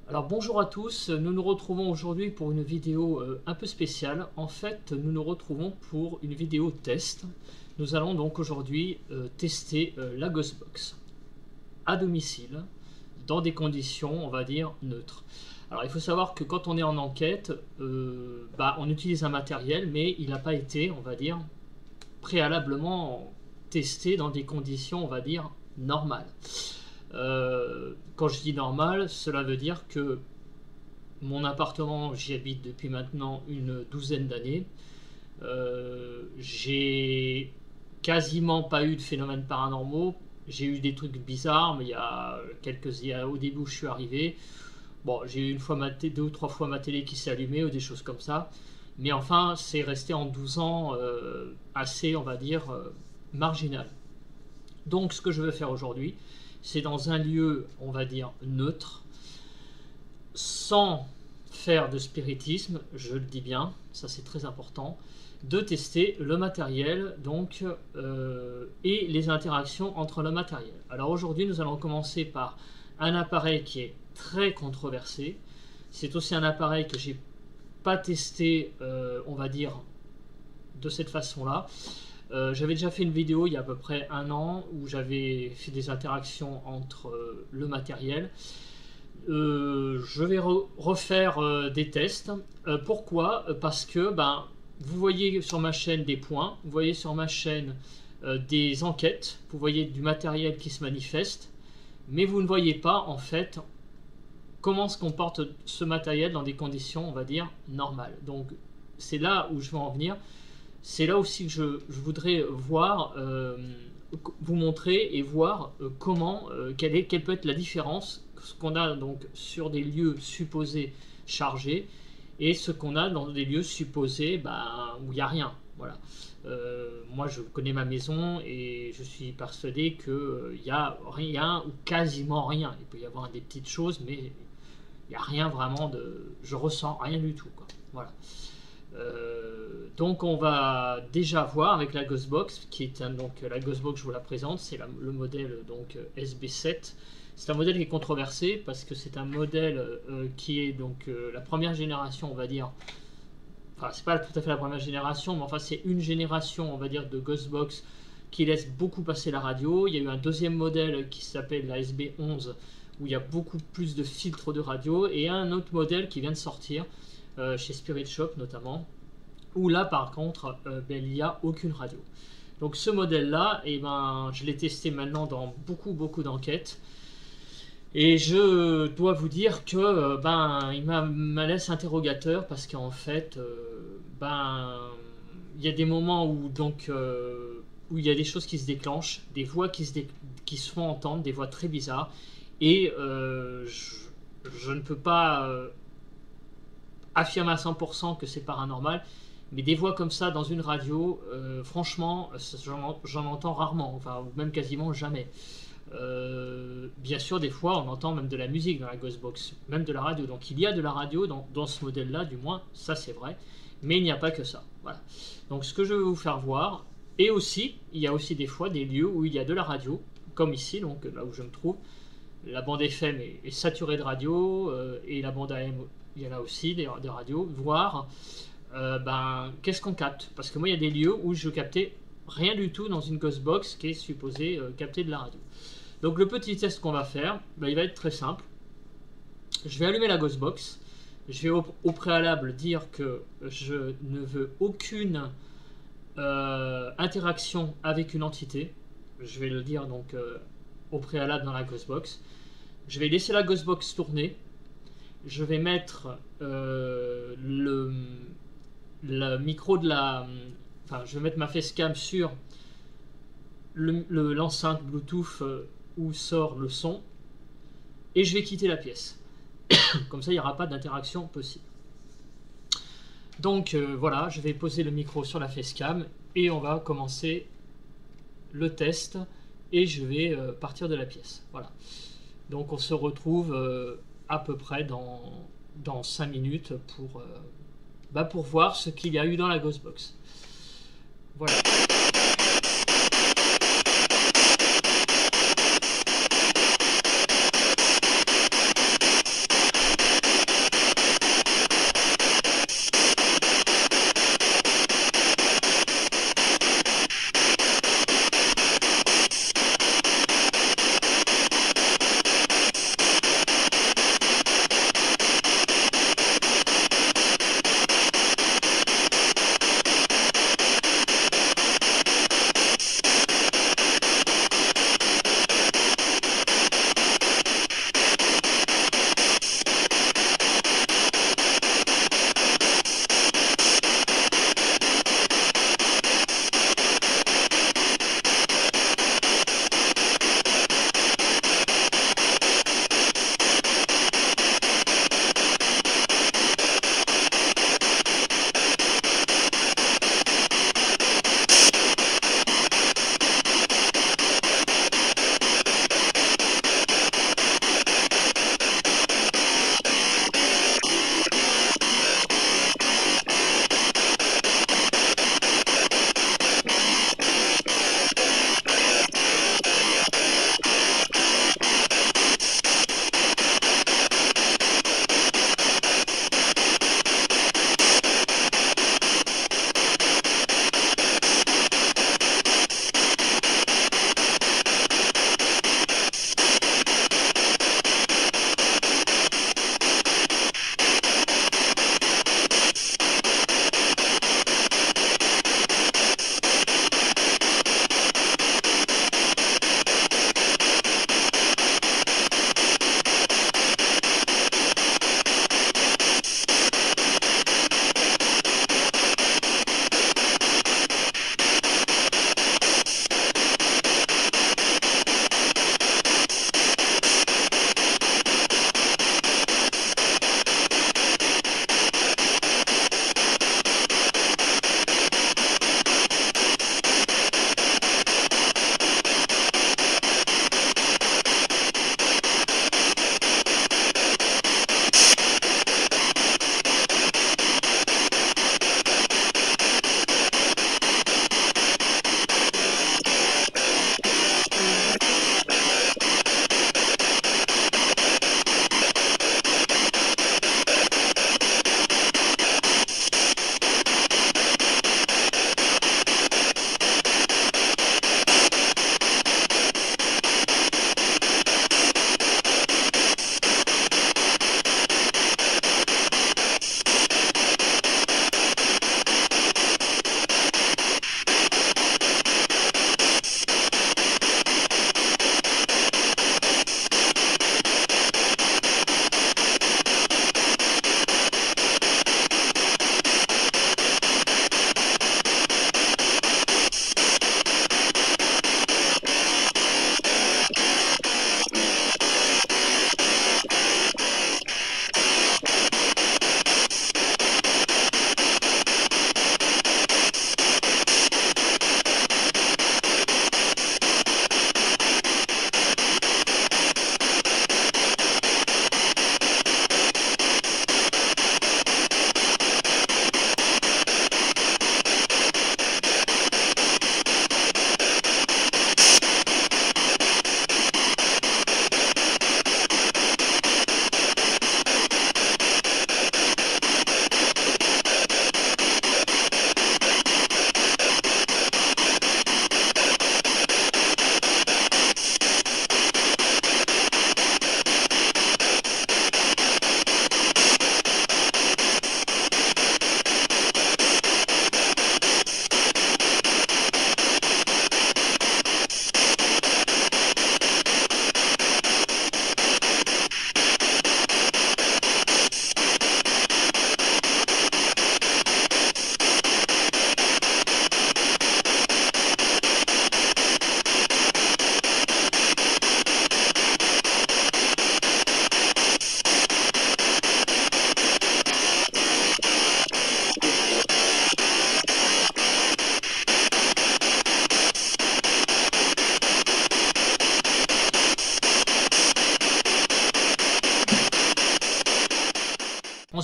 Alors bonjour à tous, nous nous retrouvons aujourd'hui pour une vidéo un peu spéciale. En fait, nous nous retrouvons pour une vidéo test. Nous allons donc aujourd'hui tester la Ghostbox à domicile, dans des conditions, on va dire, neutres. Alors il faut savoir que quand on est en enquête, on utilise un matériel, mais il n'a pas été, on va dire, préalablement testé dans des conditions, on va dire, normales. Quand je dis normal, cela veut dire que mon appartement, j'y habite depuis maintenant une douzaine d'années. J'ai quasiment pas eu de phénomènes paranormaux. J'ai eu des trucs bizarres, mais au début où je suis arrivé, bon, j'ai eu deux ou trois fois ma télé qui s'est allumée ou des choses comme ça. Mais enfin, c'est resté en 12 ans assez, on va dire, marginal. Donc, ce que je veux faire aujourd'hui, c'est dans un lieu, on va dire, neutre, sans faire de spiritisme, je le dis bien, ça c'est très important, de tester le matériel donc, et les interactions entre le matériel. Alors aujourd'hui, nous allons commencer par un appareil qui est très controversé. C'est aussi un appareil que j'ai pas testé, on va dire, de cette façon-là. J'avais déjà fait une vidéo il y a à peu près un an où j'avais fait des interactions entre le matériel. Je vais refaire des tests. Pourquoi? Parce que vous voyez sur ma chaîne des points, vous voyez sur ma chaîne des enquêtes, vous voyez du matériel qui se manifeste, mais vous ne voyez pas en fait comment se comporte ce matériel dans des conditions, on va dire, normales. Donc c'est là où je veux en venir. C'est là aussi que je voudrais voir, vous montrer et voir quelle peut être la différence ce qu'on a donc sur des lieux supposés chargés et ce qu'on a dans des lieux supposés où il n'y a rien. Voilà. Moi je connais ma maison et je suis persuadé qu'il n'y a rien ou quasiment rien. Il peut y avoir des petites choses, mais il n'y a rien vraiment de... Je ressens rien du tout, quoi. Voilà. Donc on va déjà voir avec la Ghostbox, qui est donc la Ghostbox, je vous la présente, c'est le modèle donc SB7. C'est un modèle qui est controversé parce que c'est un modèle qui est donc la première génération, on va dire. Enfin, c'est pas tout à fait la première génération, mais enfin c'est une génération, on va dire, de Ghostbox qui laisse beaucoup passer la radio. Il y a eu un deuxième modèle qui s'appelle la SB11 où il y a beaucoup plus de filtres de radio, et un autre modèle qui vient de sortir chez Spirit Shop notamment, où là par contre il n'y a aucune radio. Donc ce modèle là, je l'ai testé maintenant dans beaucoup d'enquêtes, et je dois vous dire que il m'a laissé interrogateur, parce qu'en fait il y a des moments où où il y a des choses qui se déclenchent, des voix qui se font entendre, des voix très bizarres, et je ne peux pas affirmer à 100% que c'est paranormal, mais des voix comme ça dans une radio, franchement, j'en entends rarement, enfin même quasiment jamais. Bien sûr, des fois on entend même de la musique dans la Ghostbox, même de la radio, donc il y a de la radio dans ce modèle là, du moins ça c'est vrai, mais il n'y a pas que ça. Voilà. Donc ce que je vais vous faire voir, et aussi il y a aussi des fois des lieux où il y a de la radio, comme ici, donc là où je me trouve, la bande FM est saturée de radio, et la bande AM, il y en a aussi des radios, voire qu'est-ce qu'on capte, parce que moi il y a des lieux où je captais rien du tout dans une Ghostbox qui est supposée capter de la radio. Donc le petit test qu'on va faire, il va être très simple. Je vais allumer la Ghostbox, je vais au préalable dire que je ne veux aucune interaction avec une entité. Je vais le dire donc au préalable dans la Ghostbox. Je vais laisser la Ghostbox tourner. Je vais mettre le micro de la... Enfin, je vais mettre ma facecam sur l'enceinte Bluetooth où sort le son. Et je vais quitter la pièce. Comme ça, il n'y aura pas d'interaction possible. Donc voilà, je vais poser le micro sur la facecam et on va commencer le test. Et je vais partir de la pièce. Voilà. Donc on se retrouve à peu près dans 5 minutes pour voir ce qu'il y a eu dans la Ghostbox. Voilà.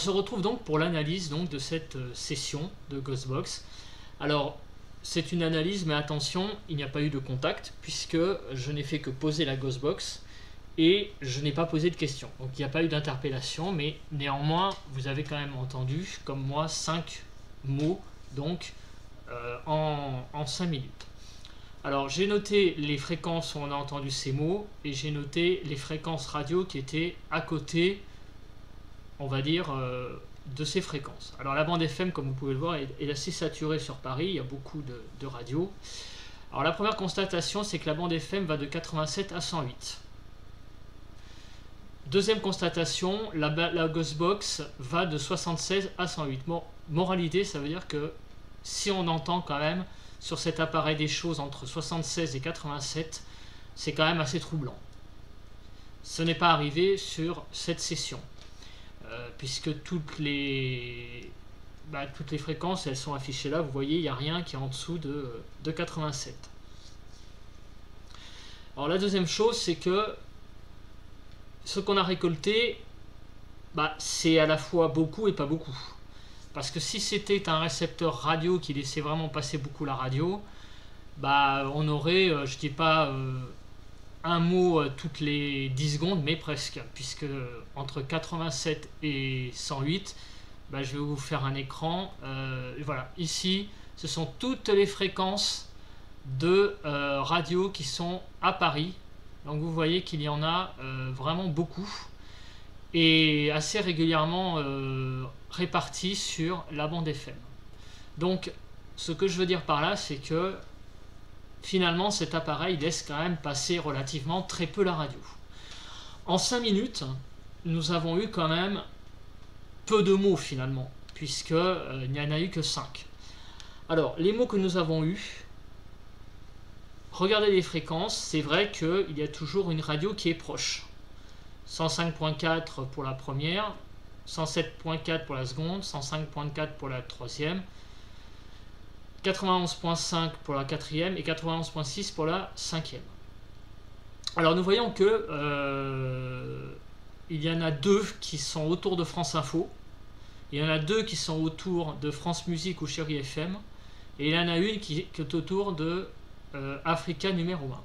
On se retrouve donc pour l'analyse de cette session de Ghostbox. Alors, c'est une analyse, mais attention, il n'y a pas eu de contact, puisque je n'ai fait que poser la Ghostbox, et je n'ai pas posé de questions. Donc il n'y a pas eu d'interpellation, mais néanmoins, vous avez quand même entendu, comme moi, 5 mots, donc en 5 minutes. Alors j'ai noté les fréquences où on a entendu ces mots, et j'ai noté les fréquences radio qui étaient à côté, on va dire, de ces fréquences. Alors la bande FM, comme vous pouvez le voir, est assez saturée sur Paris, il y a beaucoup de radios. Alors la première constatation, c'est que la bande FM va de 87 à 108. Deuxième constatation, la Ghostbox va de 76 à 108. Moralité, ça veut dire que si on entend quand même sur cet appareil des choses entre 76 et 87, c'est quand même assez troublant. Ce n'est pas arrivé sur cette session, puisque toutes les fréquences, elles sont affichées là. Vous voyez, il n'y a rien qui est en dessous de 87. Alors la deuxième chose, c'est que ce qu'on a récolté, c'est à la fois beaucoup et pas beaucoup. Parce que si c'était un récepteur radio qui laissait vraiment passer beaucoup la radio, on aurait, je dis pas un mot toutes les 10 secondes, mais presque. Puisque entre 87 et 108, je vais vous faire un écran. Voilà, ici, ce sont toutes les fréquences de radio qui sont à Paris. Donc vous voyez qu'il y en a vraiment beaucoup et assez régulièrement répartis sur la bande FM. Donc ce que je veux dire par là, c'est que finalement cet appareil laisse quand même passer relativement très peu la radio. En 5 minutes, nous avons eu quand même peu de mots finalement, puisqu'il n'y en a eu que 5. Alors les mots que nous avons eus, regardez les fréquences, c'est vrai qu'il y a toujours une radio qui est proche. 105.4 pour la première, 107.4 pour la seconde, 105.4 pour la troisième, 91.5 pour la quatrième et 91.6 pour la cinquième. Alors nous voyons que il y en a 2 qui sont autour de France Info, il y en a 2 qui sont autour de France Musique ou Chérie FM, et il y en a une qui est autour de Africa numéro 1.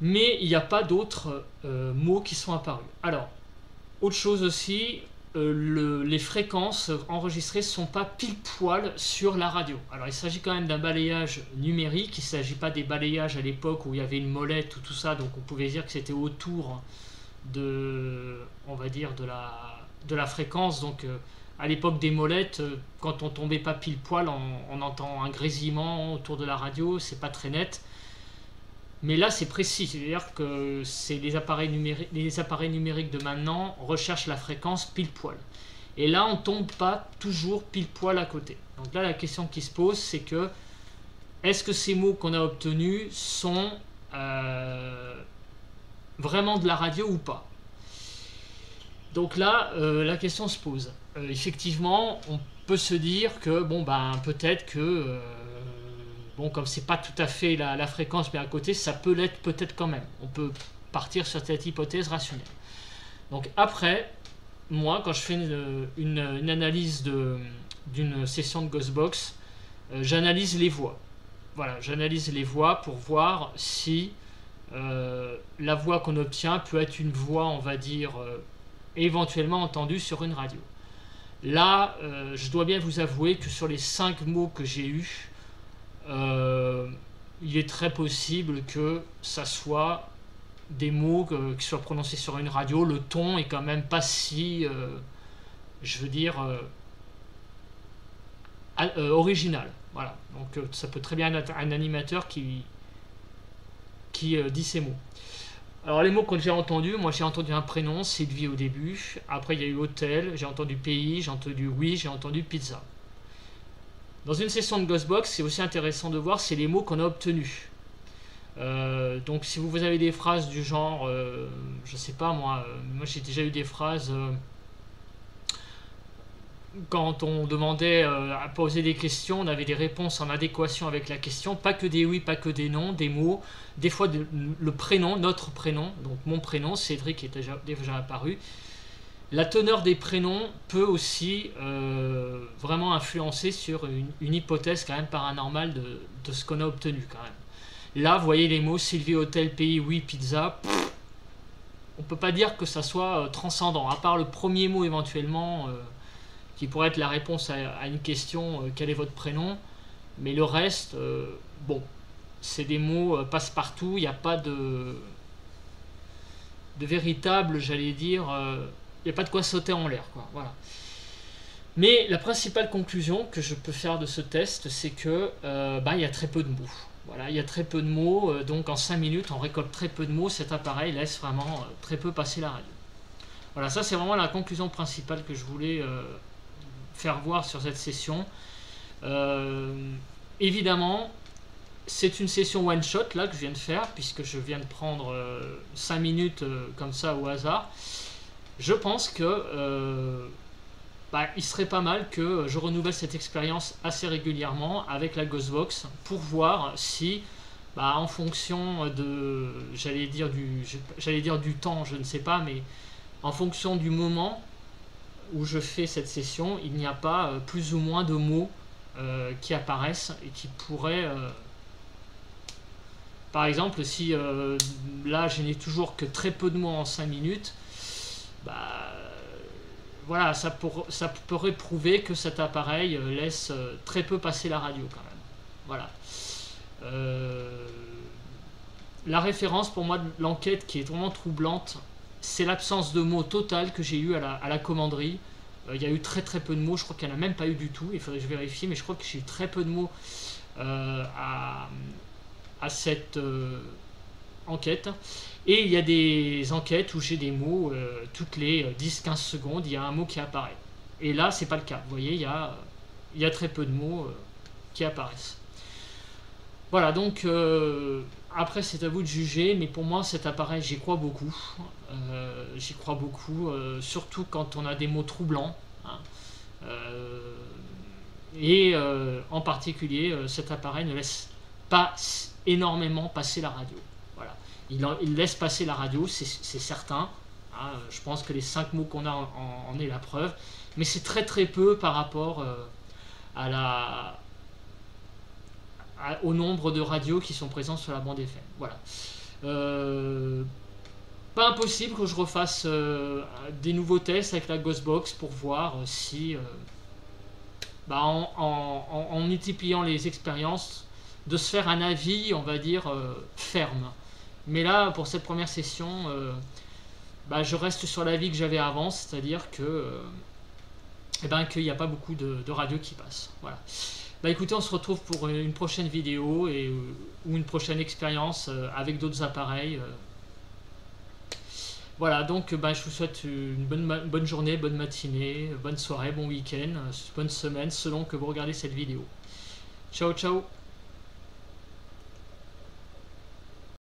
Mais il n'y a pas d'autres mots qui sont apparus. Alors, autre chose aussi, les fréquences enregistrées ne sont pas pile poil sur la radio. Alors il s'agit quand même d'un balayage numérique, il ne s'agit pas des balayages à l'époque où il y avait une molette ou tout ça, donc on pouvait dire que c'était autour de, on va dire, de la fréquence. Donc à l'époque des molettes, quand on tombait pas pile poil, on entend un grésillement autour de la radio, c'est pas très net. Mais là c'est précis, c'est-à-dire que les appareils numériques de maintenant recherchent la fréquence pile poil. Et là on tombe pas toujours pile poil à côté. Donc là la question qui se pose, c'est que est-ce que ces mots qu'on a obtenus sont vraiment de la radio ou pas? Donc là la question se pose. Effectivement on peut se dire que peut-être que comme c'est pas tout à fait la fréquence mais à côté, ça peut l'être peut-être quand même. On peut partir sur cette hypothèse rationnelle. Donc après, moi quand je fais une analyse d'une session de Ghostbox, j'analyse les voix. Voilà, j'analyse les voix pour voir si la voix qu'on obtient peut être une voix, on va dire, éventuellement entendue sur une radio. Là, je dois bien vous avouer que sur les 5 mots que j'ai eus, il est très possible que ça soit des mots qui soient prononcés sur une radio. Le ton est quand même pas si, je veux dire, original. Voilà. Donc ça peut très bien être un animateur qui dit ces mots. Alors les mots que j'ai entendus, moi j'ai entendu un prénom, Sylvie au début. Après il y a eu hôtel, j'ai entendu pays, j'ai entendu oui, j'ai entendu pizza. Dans une session de Ghostbox, c'est aussi intéressant de voir, c'est les mots qu'on a obtenus. Donc si vous avez des phrases du genre, je sais pas moi j'ai déjà eu des phrases quand on demandait à poser des questions, on avait des réponses en adéquation avec la question, pas que des oui, pas que des non, des mots, des fois le prénom, notre prénom, donc mon prénom, Cédric est déjà apparu. La teneur des prénoms peut aussi vraiment influencer sur une hypothèse quand même paranormale de ce qu'on a obtenu quand même. Là, vous voyez les mots Sylvie, hôtel, pays, oui, pizza. On peut pas dire que ça soit transcendant, à part le premier mot éventuellement, qui pourrait être la réponse à une question, quel est votre prénom? Mais le reste, bon, c'est des mots passe-partout, il n'y a pas de véritable, j'allais dire, il n'y a pas de quoi sauter en l'air, quoi. Voilà. Mais la principale conclusion que je peux faire de ce test, c'est que il y a très peu de mots. Voilà, il y a très peu de mots, donc en 5 minutes, on récolte très peu de mots. Cet appareil laisse vraiment très peu passer la radio. Voilà, ça c'est vraiment la conclusion principale que je voulais faire voir sur cette session. Évidemment, c'est une session one shot là que je viens de faire, puisque je viens de prendre 5 minutes comme ça au hasard. Je pense que il serait pas mal que je renouvelle cette expérience assez régulièrement avec la Ghostbox pour voir si, en fonction de, j'allais dire du temps, je ne sais pas, mais en fonction du moment où je fais cette session, il n'y a pas plus ou moins de mots qui apparaissent et qui pourraient... par exemple, si là je n'ai toujours que très peu de mots en 5 minutes, voilà, ça pourrait prouver que cet appareil laisse très peu passer la radio quand même. Voilà. La référence pour moi de l'enquête qui est vraiment troublante, c'est l'absence de mots totale que j'ai eu à la commanderie. Il y a eu très peu de mots, je crois qu'il n'y en a même pas eu du tout, il faudrait que je vérifie, mais je crois que j'ai eu très peu de mots à cette enquête. Et il y a des enquêtes où j'ai des mots, toutes les 10-15 secondes, il y a un mot qui apparaît. Et là, c'est pas le cas. Vous voyez, il y a très peu de mots qui apparaissent. Voilà, donc après, c'est à vous de juger, mais pour moi, cet appareil, j'y crois beaucoup. Surtout quand on a des mots troublants. Hein. En particulier, cet appareil ne laisse pas énormément passer la radio. Voilà. Il laisse passer la radio, c'est certain. Hein, je pense que les 5 mots qu'on a en est la preuve. Mais c'est très peu par rapport au nombre de radios qui sont présentes sur la bande FM. Voilà. Pas impossible que je refasse des nouveaux tests avec la Ghostbox pour voir si, en multipliant les expériences, de se faire un avis, on va dire, ferme. Mais là, pour cette première session, je reste sur l'avis que j'avais avant, c'est-à-dire que qu'il n'y a pas beaucoup de radios qui passent. Voilà. Écoutez, on se retrouve pour une prochaine vidéo ou une prochaine expérience avec d'autres appareils. Voilà, donc je vous souhaite une bonne journée, bonne matinée, bonne soirée, bon week-end, bonne semaine, selon que vous regardez cette vidéo. Ciao, ciao!